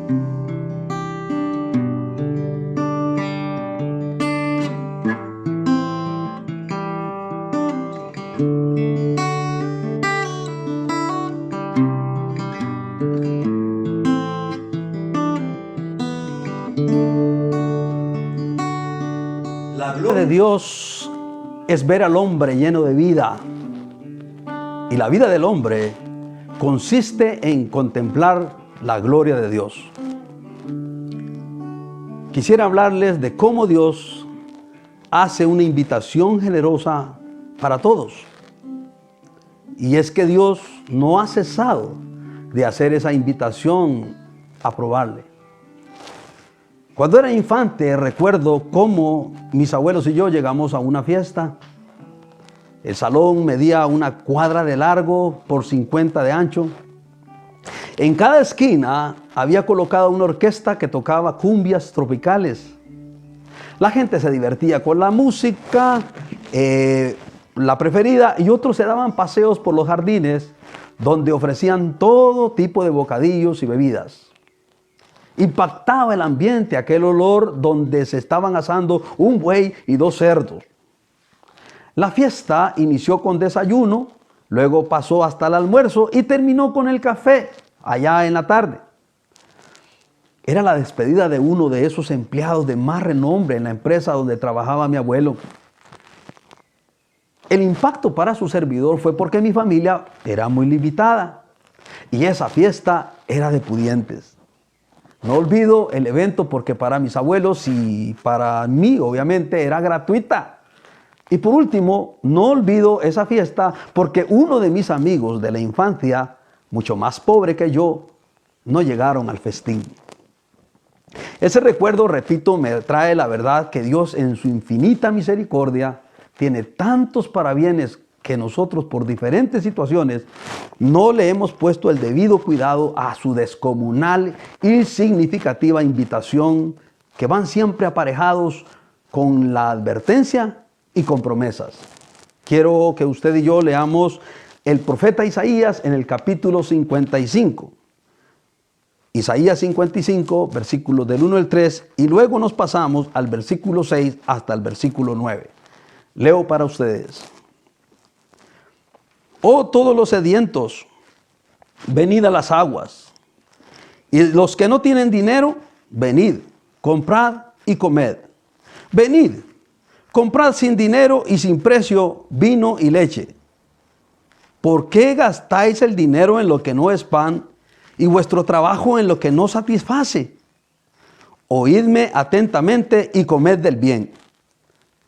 La gloria de Dios es ver al hombre lleno de vida. Y la vida del hombre consiste en contemplar la gloria de Dios. Quisiera hablarles de cómo Dios hace una invitación generosa para todos. Y es que Dios no ha cesado de hacer esa invitación a probarle. Cuando era infante recuerdo cómo mis abuelos y yo llegamos a una fiesta. El salón medía 1 cuadra de largo por 50 de ancho. En cada esquina había colocado una orquesta que tocaba cumbias tropicales. La gente se divertía con la música, la preferida, y otros se daban paseos por los jardines donde ofrecían todo tipo de bocadillos y bebidas. Impactaba el ambiente aquel olor donde se estaban asando un buey y 2 cerdos. La fiesta inició con desayuno, luego pasó hasta el almuerzo y terminó con el café allá en la tarde. Era la despedida de uno de esos empleados de más renombre en la empresa donde trabajaba mi abuelo. El impacto para su servidor fue porque mi familia era muy limitada y esa fiesta era de pudientes. No olvido el evento porque para mis abuelos y para mí obviamente era gratuita. Y por último, no olvido esa fiesta porque uno de mis amigos de la infancia, mucho más pobre que yo, no llegaron al festín. Ese recuerdo, repito, me trae la verdad que Dios en su infinita misericordia tiene tantos parabienes que nosotros por diferentes situaciones no le hemos puesto el debido cuidado a su descomunal y significativa invitación, que van siempre aparejados con la advertencia y con promesas. Quiero que usted y yo leamos el profeta Isaías en el capítulo 55. Isaías 55, versículos del 1 al 3, y luego nos pasamos al versículo 6 hasta el versículo 9. Leo para ustedes. Oh, todos los sedientos, venid a las aguas. Y los que no tienen dinero, venid, comprad y comed. Venid, comprad sin dinero y sin precio vino y leche. ¿Por qué gastáis el dinero en lo que no es pan y vuestro trabajo en lo que no satisface? Oídme atentamente y comed del bien,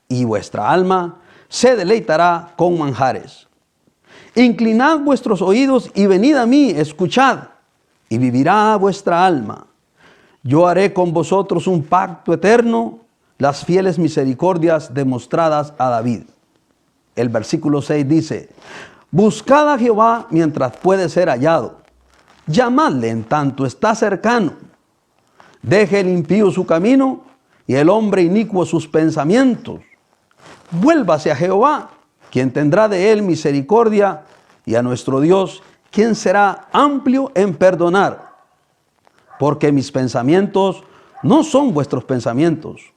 y vuestra alma se deleitará con manjares. Inclinad vuestros oídos y venid a mí, escuchad, y vivirá vuestra alma. Yo haré con vosotros un pacto eterno, las fieles misericordias demostradas a David. El versículo 6 dice: buscad a Jehová mientras puede ser hallado, llamadle en tanto está cercano. Deje el impío su camino y el hombre inicuo sus pensamientos. Vuélvase a Jehová, quien tendrá de él misericordia, y a nuestro Dios, quien será amplio en perdonar. Porque mis pensamientos no son vuestros pensamientos,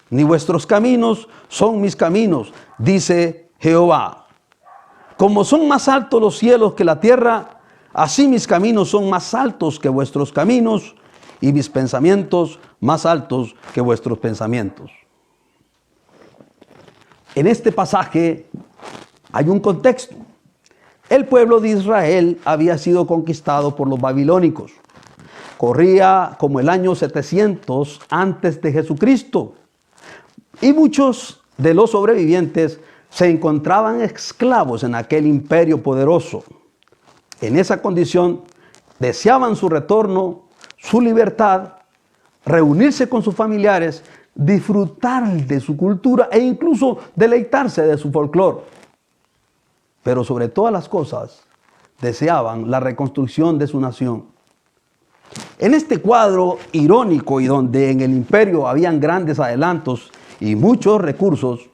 ni vuestros caminos son mis caminos, dice Jehová. Como son más altos los cielos que la tierra, así mis caminos son más altos que vuestros caminos, y mis pensamientos más altos que vuestros pensamientos. En este pasaje hay un contexto. El pueblo de Israel había sido conquistado por los babilónicos. Corría como el año 700 antes de Jesucristo. Y muchos de los sobrevivientes se encontraban esclavos en aquel imperio poderoso. En esa condición deseaban su retorno, su libertad, reunirse con sus familiares, disfrutar de su cultura e incluso deleitarse de su folclore. Pero sobre todas las cosas, deseaban la reconstrucción de su nación. En este cuadro irónico y donde en el imperio habían grandes adelantos y muchos recursos,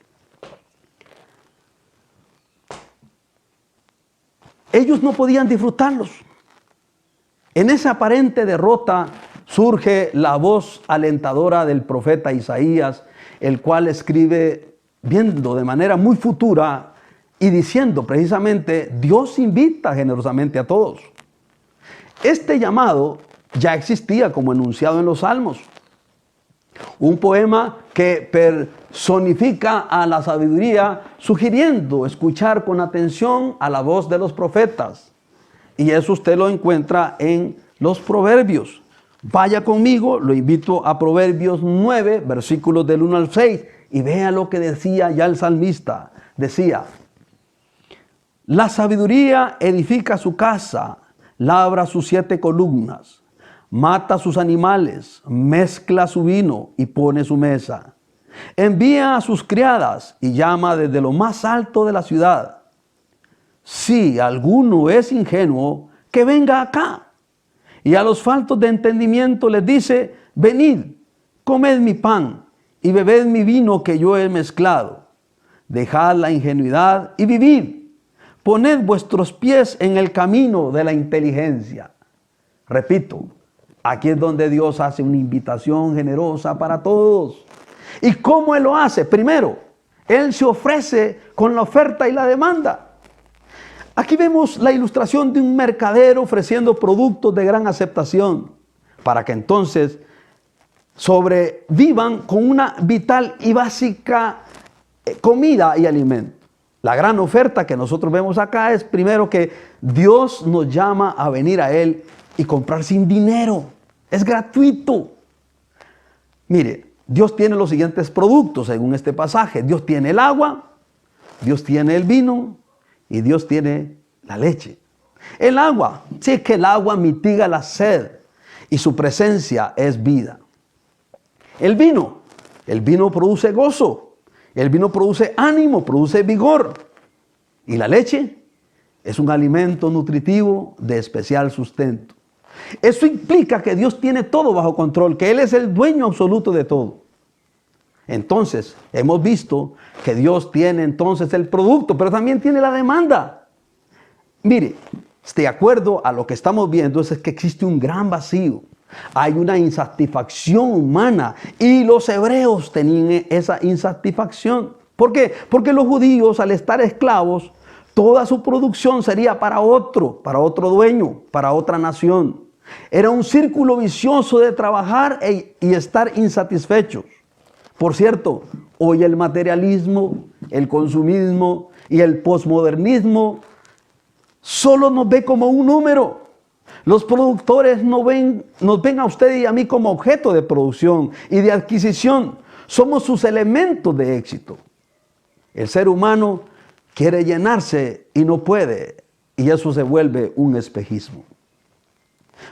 ellos no podían disfrutarlos. En esa aparente derrota, surge la voz alentadora del profeta Isaías, el cual escribe viendo de manera muy futura y diciendo precisamente, Dios invita generosamente a todos. Este llamado ya existía como enunciado en los Salmos. Un poema que personifica a la sabiduría, sugiriendo escuchar con atención a la voz de los profetas. Y eso usted lo encuentra en los Proverbios. Vaya conmigo, lo invito a Proverbios 9, versículos del 1 al 6, y vea lo que decía ya el salmista. Decía, la sabiduría edifica su casa, labra sus 7 columnas, mata sus animales, mezcla su vino y pone su mesa. Envía a sus criadas y llama desde lo más alto de la ciudad. Si alguno es ingenuo, que venga acá. Y a los faltos de entendimiento les dice, venid, comed mi pan y bebed mi vino que yo he mezclado. Dejad la ingenuidad y vivid. Poned vuestros pies en el camino de la inteligencia. Repito, aquí es donde Dios hace una invitación generosa para todos. ¿Y cómo Él lo hace? Primero, Él se ofrece con la oferta y la demanda. Aquí vemos la ilustración de un mercader ofreciendo productos de gran aceptación para que entonces sobrevivan con una vital y básica comida y alimento. La gran oferta que nosotros vemos acá es primero que Dios nos llama a venir a Él y comprar sin dinero. Es gratuito. Mire, Dios tiene los siguientes productos según este pasaje. Dios tiene el agua, Dios tiene el vino y Dios tiene la leche. El agua, sí, es que el agua mitiga la sed y su presencia es vida. El vino produce gozo, el vino produce ánimo, produce vigor. Y la leche es un alimento nutritivo de especial sustento. Eso implica que Dios tiene todo bajo control, que Él es el dueño absoluto de todo. Entonces, hemos visto que Dios tiene entonces el producto, pero también tiene la demanda. Mire, de acuerdo a lo que estamos viendo, es que existe un gran vacío. Hay una insatisfacción humana y los hebreos tenían esa insatisfacción. ¿Por qué? Porque los judíos, al estar esclavos, toda su producción sería para otro dueño, para otra nación. Era un círculo vicioso de trabajar y estar insatisfechos. Por cierto, hoy el materialismo, el consumismo y el posmodernismo solo nos ve como un número. Los productores nos ven a usted y a mí como objeto de producción y de adquisición. Somos sus elementos de éxito. El ser humano quiere llenarse y no puede, y eso se vuelve un espejismo.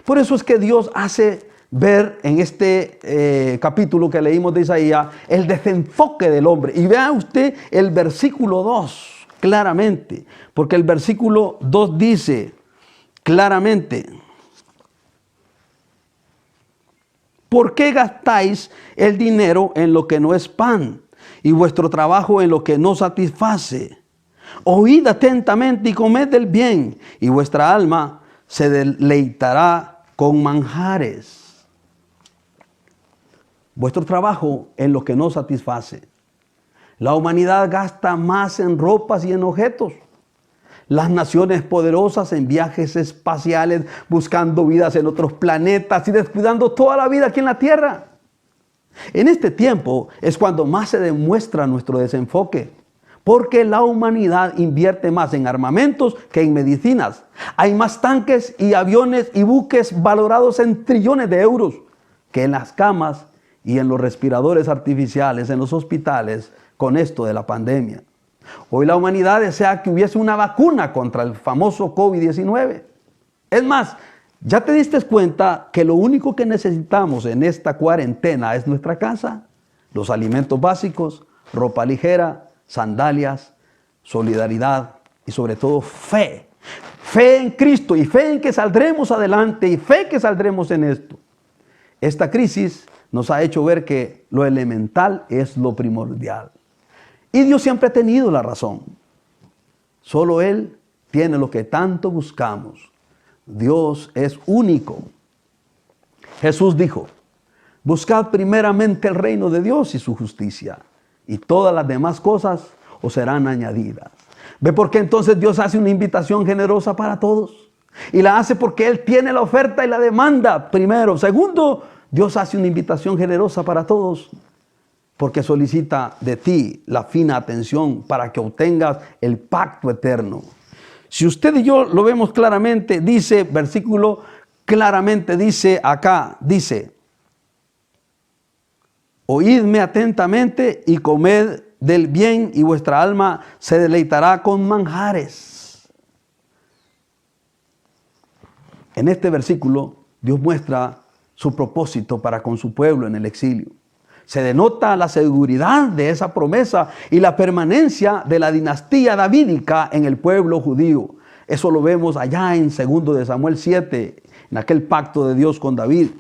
Por eso es que Dios hace ver en este capítulo que leímos de Isaías el desenfoque del hombre. Y vea usted el versículo 2 claramente, porque el versículo 2 dice claramente, ¿por qué gastáis el dinero en lo que no es pan y vuestro trabajo en lo que no satisface? Oíd atentamente y comed del bien, y vuestra alma se deleitará con manjares. Vuestro trabajo en lo que no satisface. La humanidad gasta más en ropas y en objetos. Las naciones poderosas en viajes espaciales, buscando vidas en otros planetas y descuidando toda la vida aquí en la Tierra. En este tiempo es cuando más se demuestra nuestro desenfoque, porque la humanidad invierte más en armamentos que en medicinas. Hay más tanques y aviones y buques valorados en trillones de euros que en las camas y en los respiradores artificiales en los hospitales con esto de la pandemia. Hoy la humanidad desea que hubiese una vacuna contra el famoso COVID-19. Es más, ¿ya te diste cuenta que lo único que necesitamos en esta cuarentena es nuestra casa? Los alimentos básicos, ropa ligera, sandalias, solidaridad y sobre todo fe. Fe en Cristo y fe en que saldremos adelante y fe que saldremos en esto. Esta crisis nos ha hecho ver que lo elemental es lo primordial. Y Dios siempre ha tenido la razón. Solo Él tiene lo que tanto buscamos. Dios es único. Jesús dijo, buscad primeramente el reino de Dios y su justicia, y todas las demás cosas os serán añadidas. ¿Ve por qué entonces Dios hace una invitación generosa para todos? Y la hace porque Él tiene la oferta y la demanda, primero. Segundo, Dios hace una invitación generosa para todos porque solicita de ti la fina atención para que obtengas el pacto eterno. Si usted y yo lo vemos claramente, dice, versículo claramente dice acá, dice, oídme atentamente y comed del bien y vuestra alma se deleitará con manjares. En este versículo, Dios muestra su propósito para con su pueblo en el exilio. Se denota la seguridad de esa promesa y la permanencia de la dinastía davídica en el pueblo judío. Eso lo vemos allá en 2 de Samuel 7, en aquel pacto de Dios con David.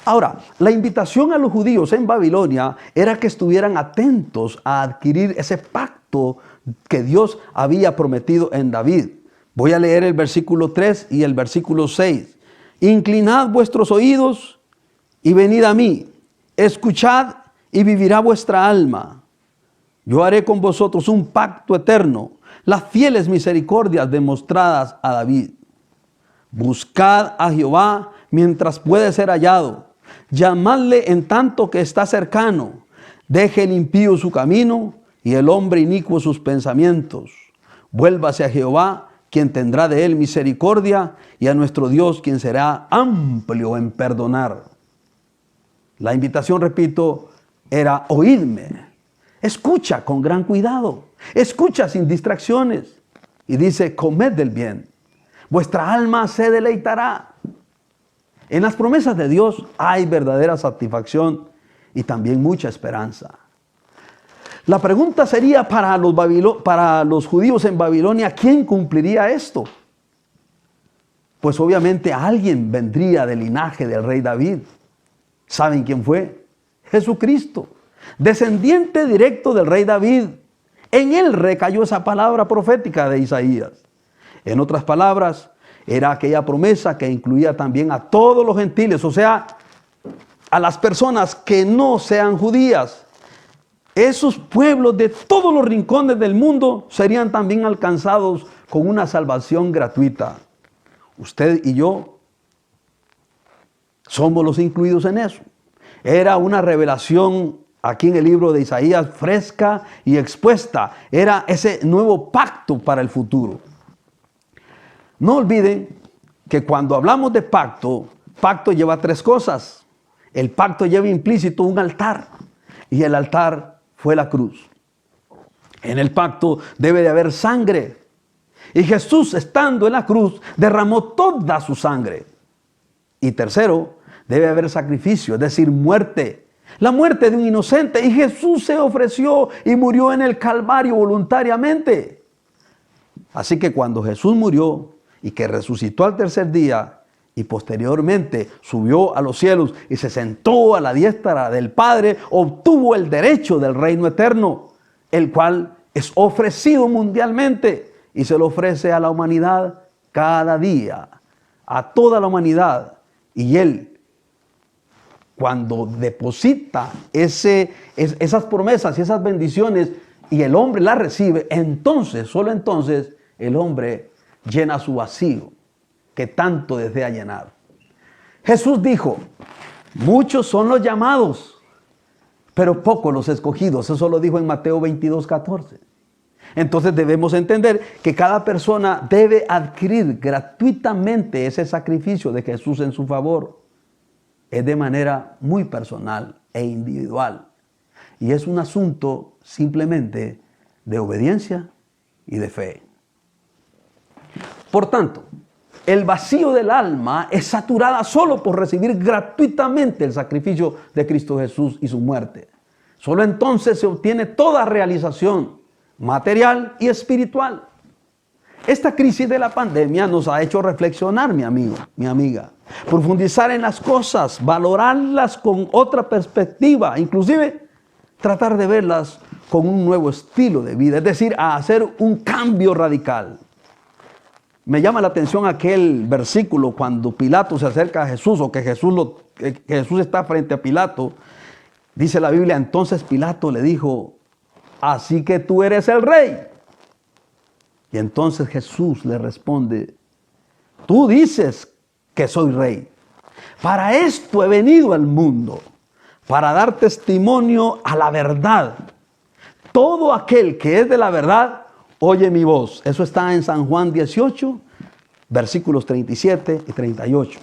Ahora, la invitación a los judíos en Babilonia era que estuvieran atentos a adquirir ese pacto que Dios había prometido en David. Voy a leer el versículo 3 y el versículo 6. Inclinad vuestros oídos y venid a mí. Escuchad y vivirá vuestra alma. Yo haré con vosotros un pacto eterno, las fieles misericordias demostradas a David. Buscad a Jehová mientras puede ser hallado. Llamadle en tanto que está cercano. Deje el impío su camino y el hombre inicuo sus pensamientos. Vuélvase a Jehová, quien tendrá de él misericordia, y a nuestro Dios, quien será amplio en perdonar. La invitación, repito, era oídme. Escucha con gran cuidado. Escucha sin distracciones. Y dice, comed del bien. Vuestra alma se deleitará. En las promesas de Dios hay verdadera satisfacción y también mucha esperanza. La pregunta sería para los judíos en Babilonia, ¿quién cumpliría esto? Pues obviamente alguien vendría del linaje del rey David. ¿Saben quién fue? Jesucristo, descendiente directo del rey David. En él recayó esa palabra profética de Isaías. En otras palabras, era aquella promesa que incluía también a todos los gentiles, o sea, a las personas que no sean judías. Esos pueblos de todos los rincones del mundo serían también alcanzados con una salvación gratuita. Usted y yo somos los incluidos en eso. Era una revelación aquí en el libro de Isaías fresca y expuesta. Era ese nuevo pacto para el futuro. No olviden que cuando hablamos de pacto, pacto lleva tres cosas. El pacto lleva implícito un altar y el altar fue la cruz. En el pacto debe de haber sangre y Jesús, estando en la cruz, derramó toda su sangre. Y tercero, debe haber sacrificio, es decir, muerte. La muerte de un inocente, y Jesús se ofreció y murió en el Calvario voluntariamente. Así que cuando Jesús murió y que resucitó al tercer día y posteriormente subió a los cielos y se sentó a la diestra del Padre, obtuvo el derecho del reino eterno, el cual es ofrecido mundialmente y se lo ofrece a la humanidad cada día, a toda la humanidad. Y Él, cuando deposita esas promesas y esas bendiciones y el hombre las recibe, entonces, solo entonces, el hombre llena su vacío que tanto desea llenar. Jesús dijo, muchos son los llamados, pero pocos los escogidos. Eso lo dijo en Mateo 22:14. Entonces debemos entender que cada persona debe adquirir gratuitamente ese sacrificio de Jesús en su favor. Es de manera muy personal e individual. Y es un asunto simplemente de obediencia y de fe. Por tanto, el vacío del alma es saturada solo por recibir gratuitamente el sacrificio de Cristo Jesús y su muerte. Solo entonces se obtiene toda realización material y espiritual. Esta crisis de la pandemia nos ha hecho reflexionar, mi amigo, mi amiga, profundizar en las cosas, valorarlas con otra perspectiva, inclusive tratar de verlas con un nuevo estilo de vida, es decir, a hacer un cambio radical. Me llama la atención aquel versículo cuando Pilato se acerca a Jesús, o que Jesús está frente a Pilato. Dice la Biblia, entonces Pilato le dijo, así que tú eres el rey. Y entonces Jesús le responde, tú dices que soy rey. Para esto he venido al mundo, para dar testimonio a la verdad. Todo aquel que es de la verdad, oye mi voz. Eso está en San Juan 18, versículos 37 y 38.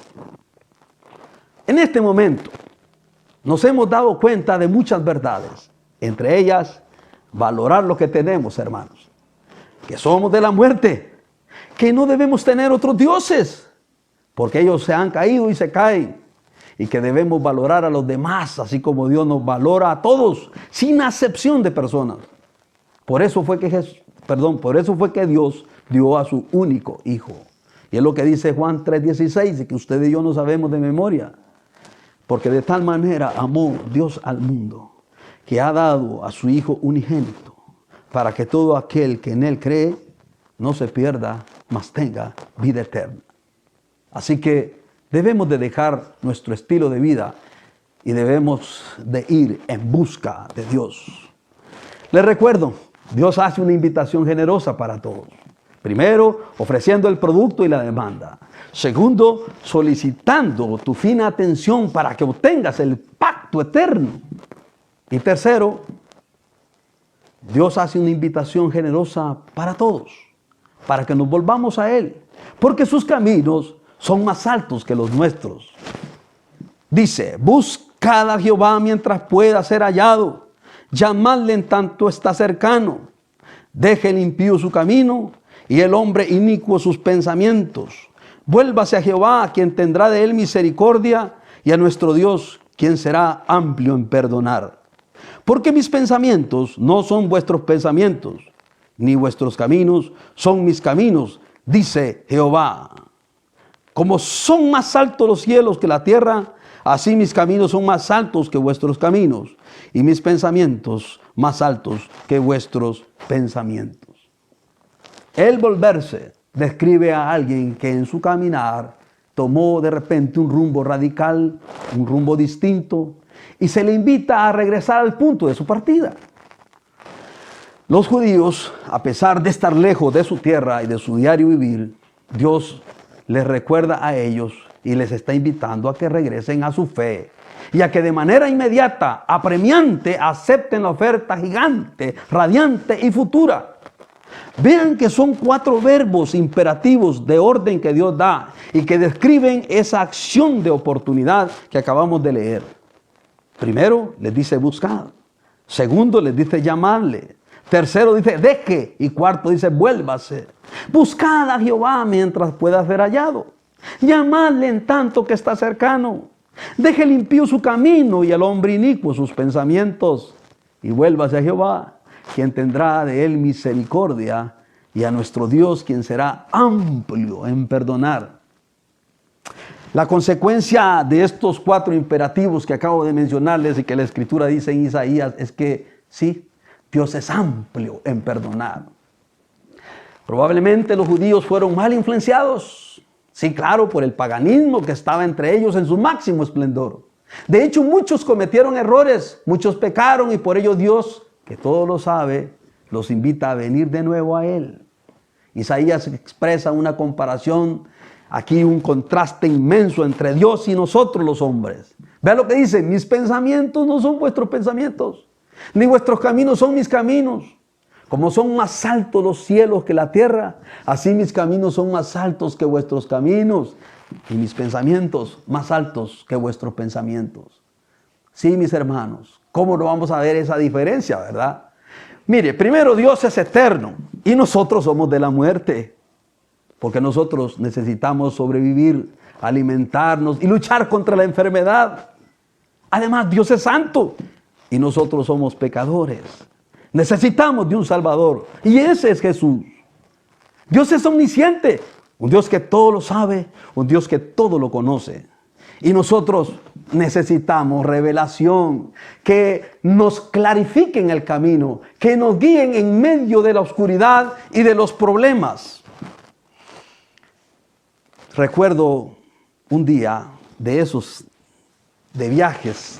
En este momento nos hemos dado cuenta de muchas verdades. Entre ellas, valorar lo que tenemos, hermanos. Que somos de la muerte. Que no debemos tener otros dioses. Porque ellos se han caído y se caen. Y que debemos valorar a los demás, así como Dios nos valora a todos, sin acepción de personas. Por eso fue que Dios dio a su único Hijo. Y es lo que dice Juan 3:16, que usted y yo no sabemos de memoria. Porque de tal manera amó Dios al mundo, que ha dado a su Hijo unigénito, para que todo aquel que en Él cree no se pierda, mas tenga vida eterna. Así que debemos de dejar nuestro estilo de vida y debemos de ir en busca de Dios. Les recuerdo, Dios hace una invitación generosa para todos. Primero, ofreciendo el producto y la demanda. Segundo, solicitando tu fina atención para que obtengas el pacto eterno. Y tercero, Dios hace una invitación generosa para todos, para que nos volvamos a Él, porque sus caminos son más altos que los nuestros. Dice, buscad a Jehová mientras pueda ser hallado, llamadle en tanto está cercano. Deje el impío su camino y el hombre inicuo sus pensamientos. Vuélvase a Jehová, quien tendrá de él misericordia, y a nuestro Dios, quien será amplio en perdonar. Porque mis pensamientos no son vuestros pensamientos, ni vuestros caminos son mis caminos, dice Jehová. Como son más altos los cielos que la tierra, así mis caminos son más altos que vuestros caminos, y mis pensamientos más altos que vuestros pensamientos. El volverse describe a alguien que en su caminar tomó de repente un rumbo radical, un rumbo distinto, y se le invita a regresar al punto de su partida. Los judíos, a pesar de estar lejos de su tierra y de su diario vivir, Dios les recuerda a ellos y les está invitando a que regresen a su fe y a que de manera inmediata, apremiante, acepten la oferta gigante, radiante y futura. Vean que son 4 verbos imperativos de orden que Dios da y que describen esa acción de oportunidad que acabamos de leer. Primero les dice buscad. Segundo les dice llamarle. Tercero dice deje. Y cuarto dice vuélvase. Buscad a Jehová mientras pueda ser hallado. Llamadle en tanto que está cercano. Deje el impío su camino y el hombre inicuo sus pensamientos. Y vuélvase a Jehová, quien tendrá de él misericordia, y a nuestro Dios, quien será amplio en perdonar. La consecuencia de estos 4 imperativos que acabo de mencionarles y que la Escritura dice en Isaías es que sí, Dios es amplio en perdonar. Probablemente los judíos fueron mal influenciados, sí, claro, por el paganismo que estaba entre ellos en su máximo esplendor. De hecho, muchos cometieron errores, muchos pecaron, y por ello Dios, que todo lo sabe, los invita a venir de nuevo a Él. Isaías expresa una comparación, aquí un contraste inmenso entre Dios y nosotros los hombres. Vean lo que dice, mis pensamientos no son vuestros pensamientos, ni vuestros caminos son mis caminos. Como son más altos los cielos que la tierra, así mis caminos son más altos que vuestros caminos, y mis pensamientos más altos que vuestros pensamientos. Sí, mis hermanos, ¿cómo no vamos a ver esa diferencia, verdad? Mire, primero Dios es eterno y nosotros somos de la muerte, porque nosotros necesitamos sobrevivir, alimentarnos y luchar contra la enfermedad. Además, Dios es santo y nosotros somos pecadores. Necesitamos de un Salvador y ese es Jesús. Dios es omnisciente, un Dios que todo lo sabe, un Dios que todo lo conoce. Y nosotros necesitamos revelación, que nos clarifiquen el camino, que nos guíen en medio de la oscuridad y de los problemas. Recuerdo un día de esos, de viajes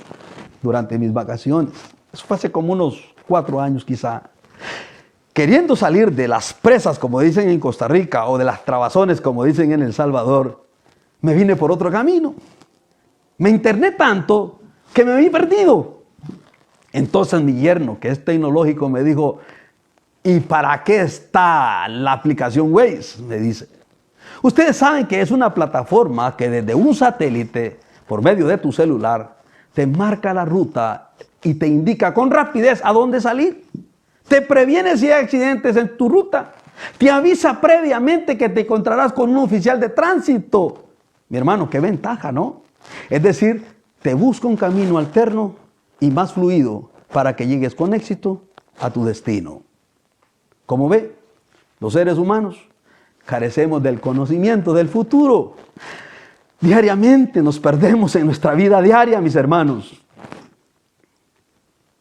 durante mis vacaciones. Eso fue hace como unos 4 años quizá. Queriendo salir de las presas, como dicen en Costa Rica, o de las trabazones, como dicen en El Salvador, me vine por otro camino. Me interné tanto que me vi perdido. Entonces mi yerno, que es tecnológico, me dijo, ¿y para qué está la aplicación Waze? Me dice. Ustedes saben que es una plataforma que desde un satélite, por medio de tu celular, te marca la ruta y te indica con rapidez a dónde salir. Te previene si hay accidentes en tu ruta. Te avisa previamente que te encontrarás con un oficial de tránsito. Mi hermano, qué ventaja, ¿no? Es decir, te busca un camino alterno y más fluido para que llegues con éxito a tu destino. Como ve, los seres humanos carecemos del conocimiento del futuro. Diariamente nos perdemos en nuestra vida diaria, mis hermanos.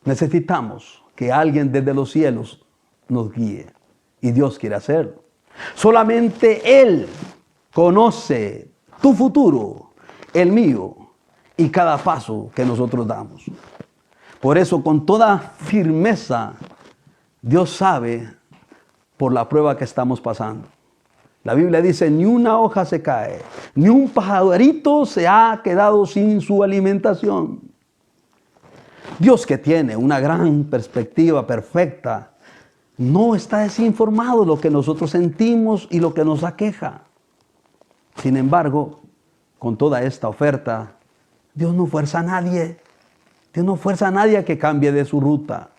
Necesitamos que alguien desde los cielos nos guíe. Y Dios quiere hacerlo. Solamente Él conoce tu futuro, el mío y cada paso que nosotros damos. Por eso, con toda firmeza, Dios sabe por la prueba que estamos pasando. La Biblia dice, ni una hoja se cae, ni un pajarito se ha quedado sin su alimentación. Dios, que tiene una gran perspectiva perfecta, no está desinformado de lo que nosotros sentimos y lo que nos aqueja. Sin embargo, con toda esta oferta, Dios no fuerza a nadie. Dios no fuerza a nadie a que cambie de su ruta,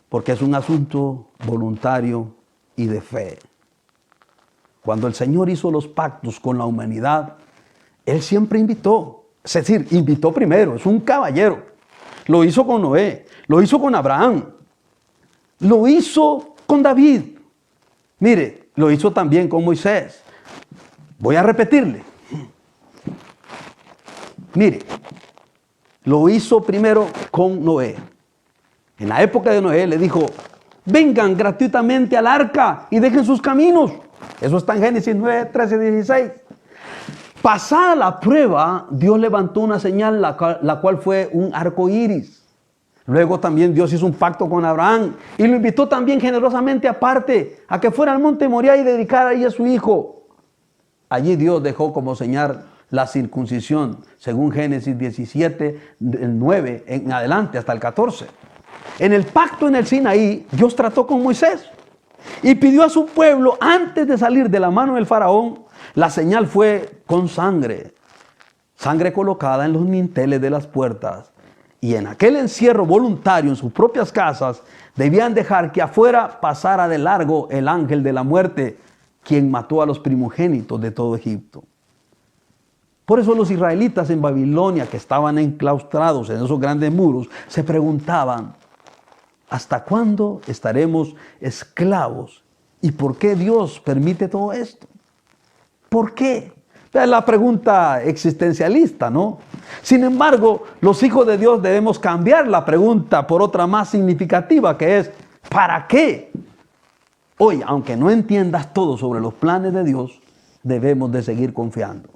porque es un asunto voluntario y de fe. Cuando el Señor hizo los pactos con la humanidad, Él siempre invitó. Es decir, invitó primero, es un caballero. Lo hizo con Noé, lo hizo con Abraham, lo hizo con David. Mire, lo hizo también con Moisés. Voy a repetirle. Mire, lo hizo primero con Noé. En la época de Noé le dijo, vengan gratuitamente al arca y dejen sus caminos. Eso está en Génesis 9, 13, 16. Pasada la prueba, Dios levantó una señal, la cual fue un arco iris. Luego también Dios hizo un pacto con Abraham y lo invitó también generosamente aparte a que fuera al monte Moriah y dedicara ahí a su hijo. Allí Dios dejó como señal la circuncisión, según Génesis 17, del 9 en adelante hasta el 14. En el pacto en el Sinaí, Dios trató con Moisés y pidió a su pueblo, antes de salir de la mano del faraón, la señal fue con sangre. Sangre colocada en los dinteles de las puertas. Y en aquel encierro voluntario en sus propias casas, debían dejar que afuera pasara de largo el ángel de la muerte, quien mató a los primogénitos de todo Egipto. Por eso los israelitas en Babilonia, que estaban enclaustrados en esos grandes muros, se preguntaban, ¿hasta cuándo estaremos esclavos? ¿Y por qué Dios permite todo esto? ¿Por qué? Es la pregunta existencialista, ¿no? Sin embargo, los hijos de Dios debemos cambiar la pregunta por otra más significativa, que es, ¿para qué? Hoy, aunque no entiendas todo sobre los planes de Dios, debemos de seguir confiando.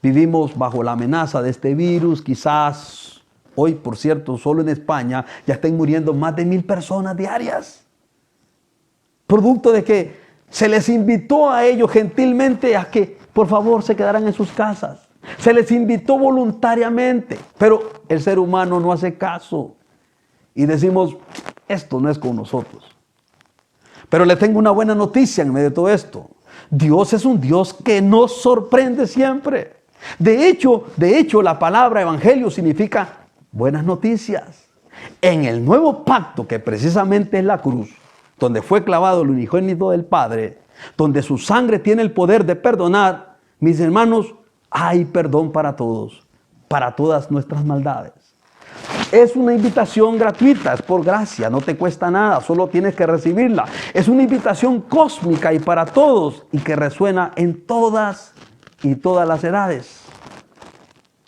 Vivimos bajo la amenaza de este virus, quizás hoy, por cierto, solo en España ya estén muriendo más de 1000 personas diarias. Producto de que se les invitó a ellos gentilmente a que por favor se quedaran en sus casas. Se les invitó voluntariamente, pero el ser humano no hace caso. Y decimos, esto no es con nosotros. Pero le tengo una buena noticia en medio de todo esto. Dios es un Dios que nos sorprende siempre. De hecho, la palabra evangelio significa buenas noticias. En el nuevo pacto, que precisamente es la cruz, donde fue clavado el unigénito del Padre, donde su sangre tiene el poder de perdonar, mis hermanos, hay perdón para todos, para todas nuestras maldades. Es una invitación gratuita, es por gracia, no te cuesta nada, solo tienes que recibirla. Es una invitación cósmica y para todos y que resuena en todas y todas las edades.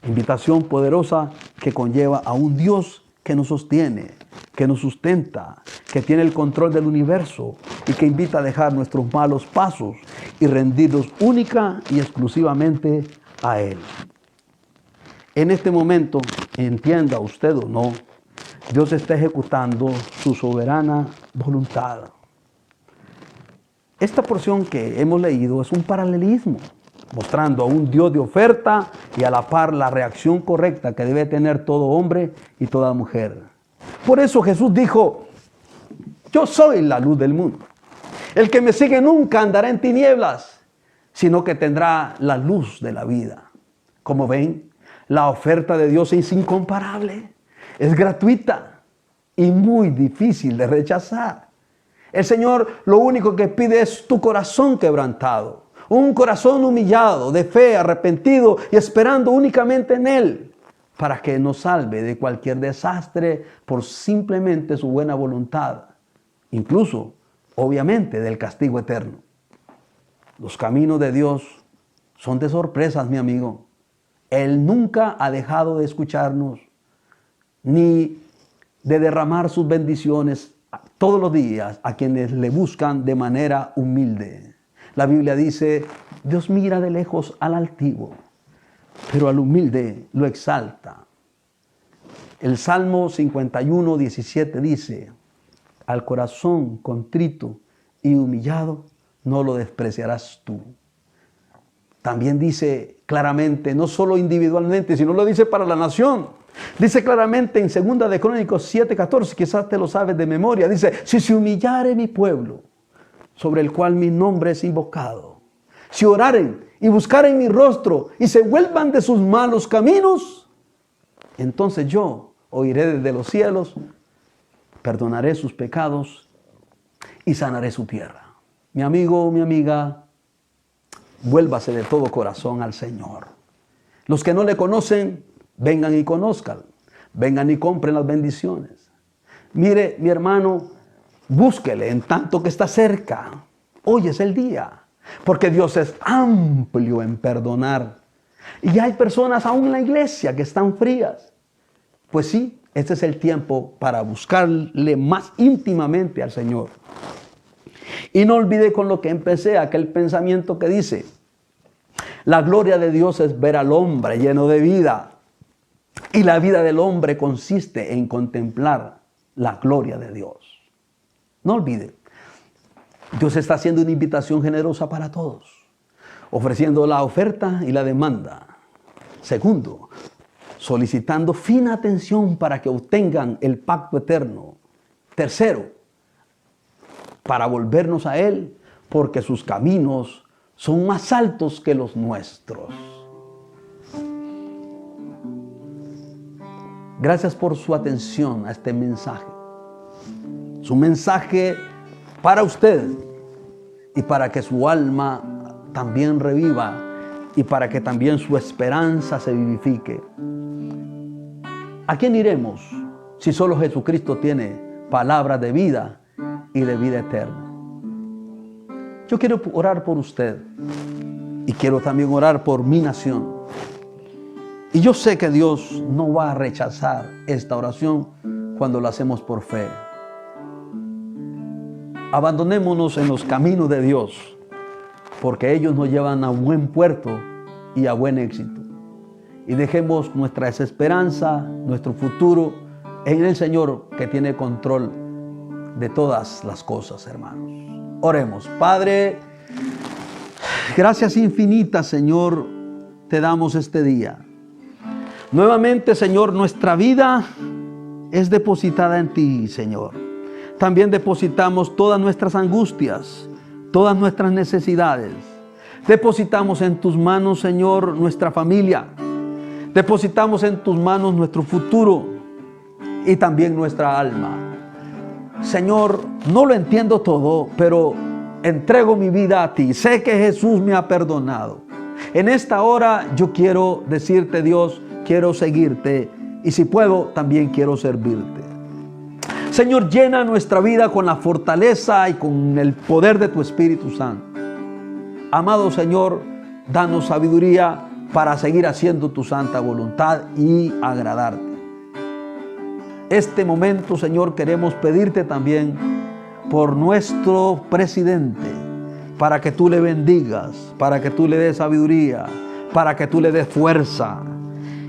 Invitación poderosa que conlleva a un Dios que nos sostiene, que nos sustenta, que tiene el control del universo y que invita a dejar nuestros malos pasos y rendirnos única y exclusivamente a Él. En este momento, entienda usted o no, Dios está ejecutando su soberana voluntad. Esta porción que hemos leído es un paralelismo, mostrando a un Dios de oferta y a la par la reacción correcta que debe tener todo hombre y toda mujer. Por eso Jesús dijo: yo soy la luz del mundo. El que me sigue nunca andará en tinieblas, sino que tendrá la luz de la vida. Como ven, la oferta de Dios es incomparable, es gratuita y muy difícil de rechazar. El Señor lo único que pide es tu corazón quebrantado, un corazón humillado, de fe, arrepentido y esperando únicamente en Él, para que nos salve de cualquier desastre por simplemente su buena voluntad, incluso, obviamente, del castigo eterno. Los caminos de Dios son de sorpresas, mi amigo. Él nunca ha dejado de escucharnos, ni de derramar sus bendiciones todos los días a quienes le buscan de manera humilde. La Biblia dice: Dios mira de lejos al altivo, pero al humilde lo exalta. El Salmo 51, 17 dice: al corazón contrito y humillado no lo despreciarás tú. También dice claramente, no solo individualmente, sino lo dice para la nación. Dice claramente en 2 de Crónicos 7:14, quizás te lo sabes de memoria, dice: si se humillare mi pueblo, sobre el cual mi nombre es invocado, si oraren y buscaren mi rostro y se vuelvan de sus malos caminos, entonces yo oiré desde los cielos, perdonaré sus pecados y sanaré su tierra. Mi amigo, mi amiga, vuélvase de todo corazón al Señor. Los que no le conocen, vengan y conozcan. Vengan y compren las bendiciones. Mire, mi hermano, búsquele en tanto que está cerca. Hoy es el día, porque Dios es amplio en perdonar. Y hay personas aún en la iglesia que están frías. Pues sí, este es el tiempo para buscarle más íntimamente al Señor. Y no olvide con lo que empecé, aquel pensamiento que dice: la gloria de Dios es ver al hombre lleno de vida. Y la vida del hombre consiste en contemplar la gloria de Dios. No olvide, Dios está haciendo una invitación generosa para todos, ofreciendo la oferta y la demanda. Segundo, solicitando fina atención para que obtengan el pacto eterno. Tercero, para volvernos a Él, porque sus caminos son más altos que los nuestros. Gracias por su atención a este mensaje. Es un mensaje para usted y para que su alma también reviva y para que también su esperanza se vivifique. ¿A quién iremos si solo Jesucristo tiene palabras de vida y de vida eterna? Yo quiero orar por usted y quiero también orar por mi nación. Y yo sé que Dios no va a rechazar esta oración cuando la hacemos por fe. Abandonémonos en los caminos de Dios, porque ellos nos llevan a buen puerto y a buen éxito. Y dejemos nuestra desesperanza, nuestro futuro en el Señor, que tiene control de todas las cosas, hermanos. Oremos. Padre, gracias infinitas, Señor, te damos este día. Nuevamente, Señor, nuestra vida es depositada en ti, Señor. También depositamos todas nuestras angustias, todas nuestras necesidades. Depositamos en tus manos, Señor, nuestra familia. Depositamos en tus manos nuestro futuro y también nuestra alma. Señor, no lo entiendo todo, pero entrego mi vida a ti. Sé que Jesús me ha perdonado. En esta hora yo quiero decirte, Dios, quiero seguirte y si puedo, también quiero servirte. Señor, llena nuestra vida con la fortaleza y con el poder de tu Espíritu Santo. Amado Señor, danos sabiduría para seguir haciendo tu santa voluntad y agradarte. Este momento, Señor, queremos pedirte también por nuestro presidente, para que tú le bendigas, para que tú le des sabiduría, para que tú le des fuerza.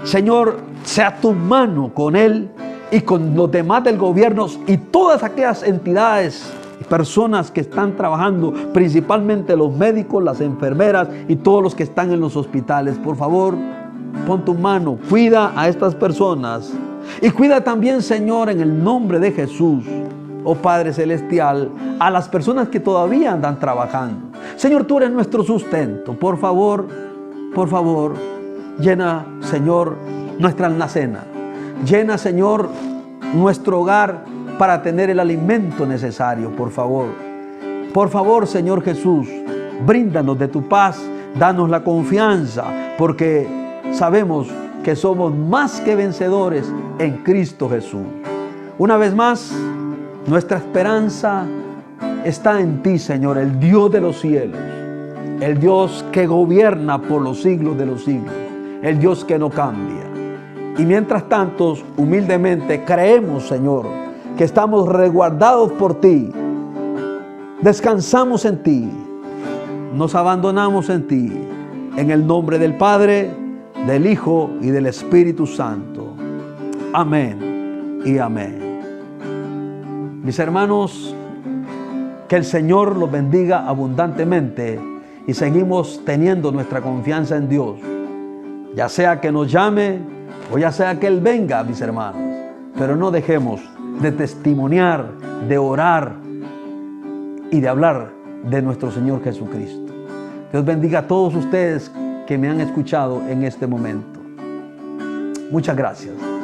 Señor, sea tu mano con él y con los demás del gobierno y todas aquellas entidades y personas que están trabajando, principalmente los médicos, las enfermeras y todos los que están en los hospitales. Por favor, pon tu mano, cuida a estas personas y cuida también, Señor, en el nombre de Jesús, oh Padre Celestial, a las personas que todavía andan trabajando. Señor, tú eres nuestro sustento. Por favor, llena, Señor, nuestra almacena. Llena, Señor, nuestro hogar para tener el alimento necesario, por favor. Por favor, Señor Jesús, bríndanos de tu paz, danos la confianza, porque sabemos que somos más que vencedores en Cristo Jesús. Una vez más, nuestra esperanza está en ti, Señor, el Dios de los cielos, el Dios que gobierna por los siglos de los siglos, el Dios que no cambia. Y mientras tanto, humildemente creemos, Señor, que estamos resguardados por ti, descansamos en ti, nos abandonamos en ti, en el nombre del Padre, del Hijo y del Espíritu Santo. Amén y amén. Mis hermanos, que el Señor los bendiga abundantemente y seguimos teniendo nuestra confianza en Dios, ya sea que nos llame o ya sea que Él venga, mis hermanos, pero no dejemos de testimoniar, de orar y de hablar de nuestro Señor Jesucristo. Dios bendiga a todos ustedes que me han escuchado en este momento. Muchas gracias.